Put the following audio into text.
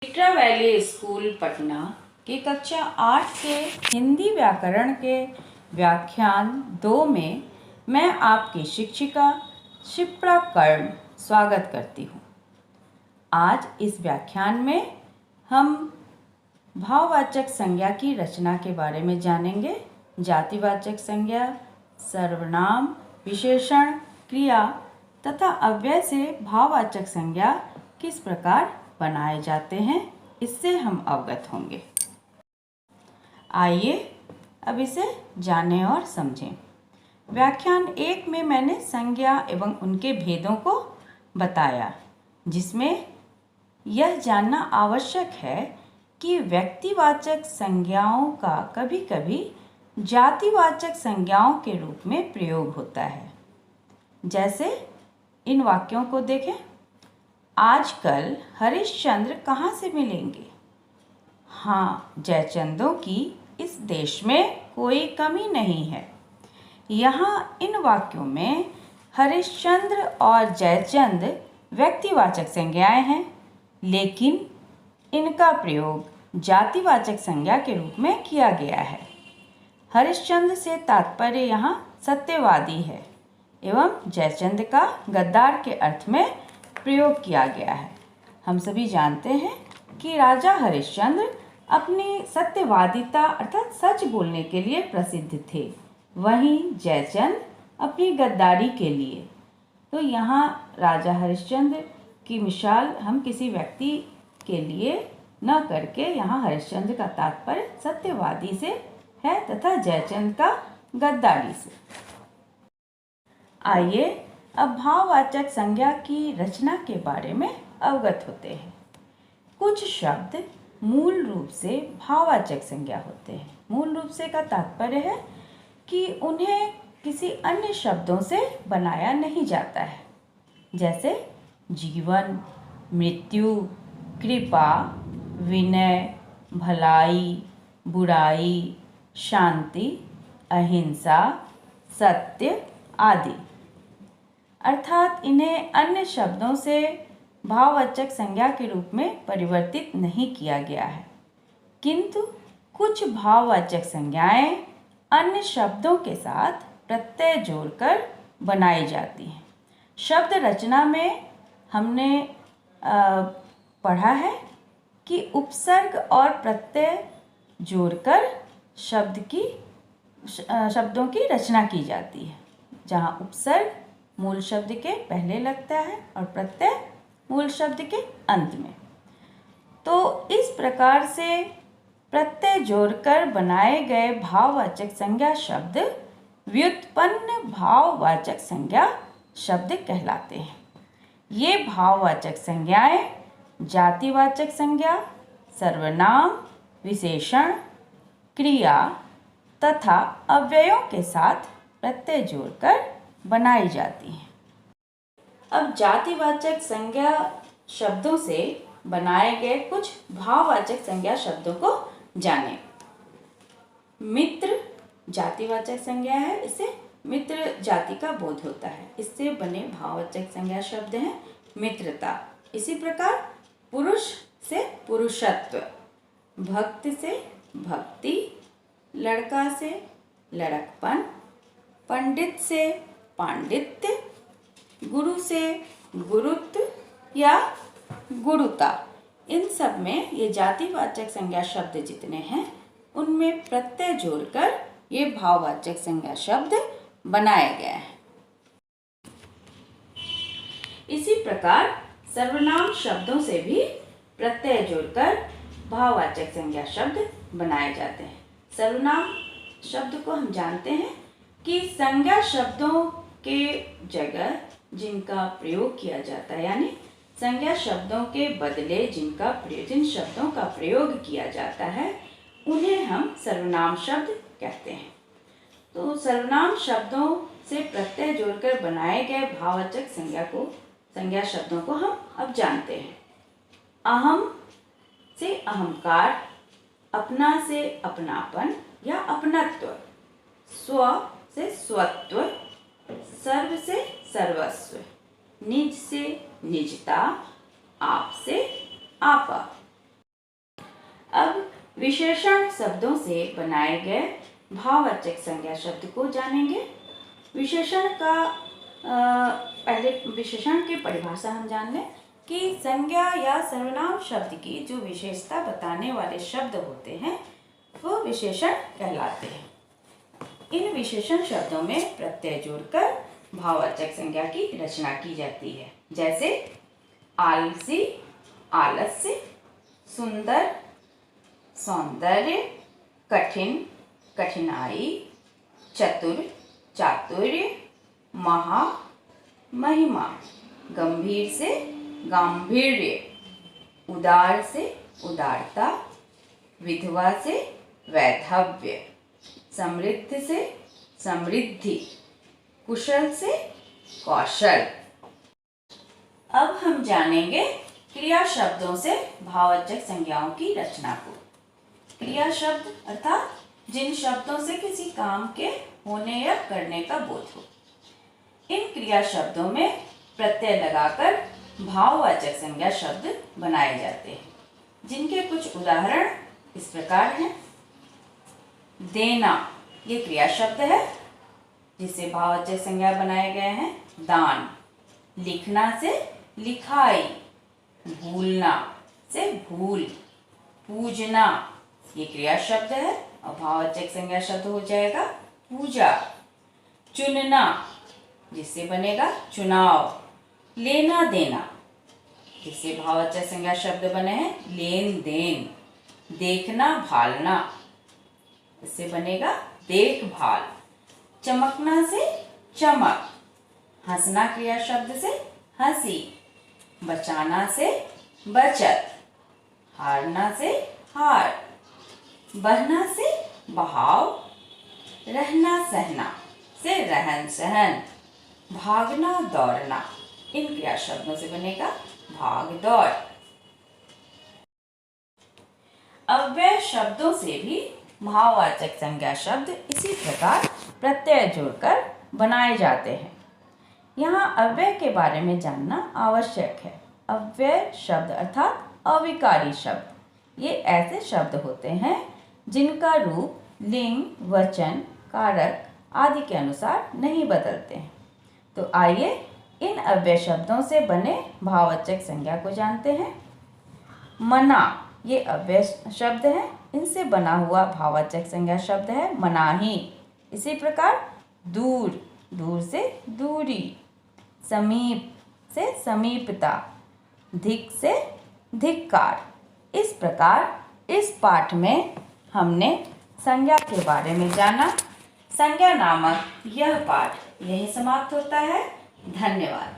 टिटरा valley school Patna की कक्षा 8 के हिंदी व्याकरण के व्याख्यान 2 में मैं आपकी शिक्षिका शिप्रा कर्ण स्वागत करती हूँ। आज इस व्याख्यान में हम भाववाचक संज्ञा की रचना के बारे में जानेंगे। जातिवाचक संज्ञा, सर्वनाम, विशेषण, क्रिया तथा अव्यय से भाववाचक संज्ञा किस प्रकार बनाए जाते हैं, इससे हम अवगत होंगे। आइए अब इसे जानें और समझें। व्याख्यान 1 में मैंने संज्ञा एवं उनके भेदों को बताया, जिसमें यह जानना आवश्यक है कि व्यक्तिवाचक संज्ञाओं का कभी-कभी जातिवाचक संज्ञाओं के रूप में प्रयोग होता है। जैसे इन वाक्यों को देखें। आजकल हरिश्चंद्र कहाँ से मिलेंगे? हाँ, जयचंदों की इस देश में कोई कमी नहीं है। यहाँ इन वाक्यों में हरिश्चंद्र और जयचंद व्यक्तिवाचक संज्ञाएं हैं, लेकिन इनका प्रयोग जातिवाचक संज्ञा के रूप में किया गया है। हरिश्चंद्र से तात्पर्य यहाँ सत्यवादी है एवं जयचंद का गद्दार के अर्थ में प्रयोग किया गया है। हम सभी जानते हैं कि राजा हरिश्चंद्र अपनी सत्यवादिता अर्थात सच बोलने के लिए प्रसिद्ध थे, वहीं जयचंद अपनी गद्दारी के लिए। तो यहाँ राजा हरिश्चंद्र की मिसाल हम किसी व्यक्ति के लिए न करके यहाँ हरिश्चंद्र का तात्पर्य सत्यवादी से है तथा जयचंद का गद्दारी से। आइए अब भाववाचक संज्ञा की रचना के बारे में अवगत होते हैं। कुछ शब्द मूल रूप से भाववाचक संज्ञा होते हैं। मूल रूप से का तात्पर्य है कि उन्हें किसी अन्य शब्दों से बनाया नहीं जाता है। जैसे जीवन, मृत्यु, कृपा, विनय, भलाई, बुराई, शांति, अहिंसा, सत्य आदि। अर्थात इन्हें अन्य शब्दों से भाववाचक संज्ञा के रूप में परिवर्तित नहीं किया गया है, किंतु कुछ भाववाचक संज्ञाएं अन्य शब्दों के साथ प्रत्यय जोड़कर बनाई जाती हैं। शब्द रचना में हमने पढ़ा है कि उपसर्ग और प्रत्यय जोड़कर शब्दों की रचना की जाती है, जहाँ उपसर्ग मूल शब्द के पहले लगता है और प्रत्यय मूल शब्द के अंत में। तो इस प्रकार से प्रत्यय जोड़कर बनाए गए भाववाचक संज्ञा शब्द व्युत्पन्न भाववाचक संज्ञा शब्द कहलाते हैं। ये भाववाचक संज्ञाएं जातिवाचक संज्ञा, सर्वनाम, विशेषण, क्रिया तथा अव्ययों के साथ प्रत्यय जोड़कर बनाई जाती हैं। अब जातिवाचक संज्ञा शब्दों से बनाए गए कुछ भाववाचक संज्ञा शब्दों को जानें। मित्र जातिवाचक संज्ञा है, इससे मित्र जाति का बोध होता है। इससे बने भाववाचक संज्ञा शब्द हैं मित्रता। इसी प्रकार पुरुष से पुरुषत्व, भक्त से भक्ति, लड़का से लड़कपन, पंडित से पांडित्य, गुरु से गुरुत्व या गुरुता। इन सब में ये जातिवाचक संज्ञा शब्द जितने हैं, उनमें प्रत्यय जोड़कर ये भाववाचक संज्ञा शब्द बनाए गए हैं। इसी प्रकार सर्वनाम शब्दों से भी प्रत्यय जोड़कर भाववाचक संज्ञा शब्द बनाए जाते हैं। सर्वनाम शब्द को हम जानते हैं कि संज्ञा शब्दों के जगह जिनका प्रयोग किया जाता है, यानी संज्ञा शब्दों के बदले जिन शब्दों का प्रयोग किया जाता है, उन्हें हम सर्वनाम शब्द कहते हैं। तो सर्वनाम शब्दों से प्रत्यय जोड़कर बनाए गए भाववाचक संज्ञा शब्दों को हम अब जानते हैं। अहम से अहंकार, अपना से अपनापन या अपनत्व, स्व से स्वत्व, सर्व से सर्वस्व, निज से निजता, आप से आपा। विशेषण शब्दों से बनाए गए भाववाचक संज्ञा शब्द को जानेंगे। विशेषण का पहले विशेषण की परिभाषा हम जान लें कि संज्ञा या सर्वनाम शब्द की जो विशेषता बताने वाले शब्द होते हैं वो विशेषण कहलाते हैं। इन विशेषण शब्दों में प्रत्यय जोड़कर भाववाचक संज्ञा की रचना की जाती है। जैसे आलसी, आलस्य, सुंदर, सौंदर्य, कठिन, कठिनाई, चतुर, चातुर्य, महा, महिमा, गंभीर से गांभीर्य, उदार से उदारता, विधवा से वैधव्य, समृद्ध से समृद्धि, कुशल से कौशल। अब हम जानेंगे क्रिया शब्दों से भाववाचक संज्ञाओं की रचना को। क्रिया शब्द अर्थात जिन शब्दों से किसी काम के होने या करने का बोध हो। इन क्रिया शब्दों में प्रत्यय लगाकर भाववाचक संज्ञा शब्द बनाए जाते हैं, जिनके कुछ उदाहरण इस प्रकार हैं। देना ये क्रिया शब्द है जिससे भाववाचक संज्ञा बनाए गए हैं। दान, लिखना से लिखाई, भूलना से भूल, पूजना ये क्रिया शब्द है और भाववाचक संज्ञा शब्द हो जाएगा पूजा। चुनना जिससे बनेगा चुनाव। लेना देना जिससे भाववाचक संज्ञा शब्द बने हैं लेन देन। देखना भालना इससे बनेगा देखभाल। चमकना से चमक। हंसना क्रिया शब्द से हंसी। बचाना से बचत। हारना से हार। बहना से बहाव। रहना सहना से रहन सहन। भागना दौड़ना इन क्रिया शब्दों से बनेगा भाग दौड़। अव्यय शब्दों से भी भाववाचक संज्ञा शब्द इसी प्रकार प्रत्यय जोड़कर बनाए जाते हैं। यहाँ अव्यय के बारे में जानना आवश्यक है। अव्यय शब्द अर्थात अविकारी शब्द ये ऐसे शब्द होते हैं जिनका रूप लिंग, वचन, कारक आदि के अनुसार नहीं बदलते हैं। तो आइए इन अव्यय शब्दों से बने भाववाचक संज्ञा को जानते हैं। मना ये अव्यय शब्द है, इनसे बना हुआ भाववाचक संज्ञा शब्द है मनाही। इसी प्रकार दूर, दूर से दूरी। समीप से समीपता। धिक से धिक्कार। इस प्रकार इस पाठ में हमने संज्ञा के बारे में जाना। संज्ञा नामक यह पाठ यहीं समाप्त होता है। धन्यवाद।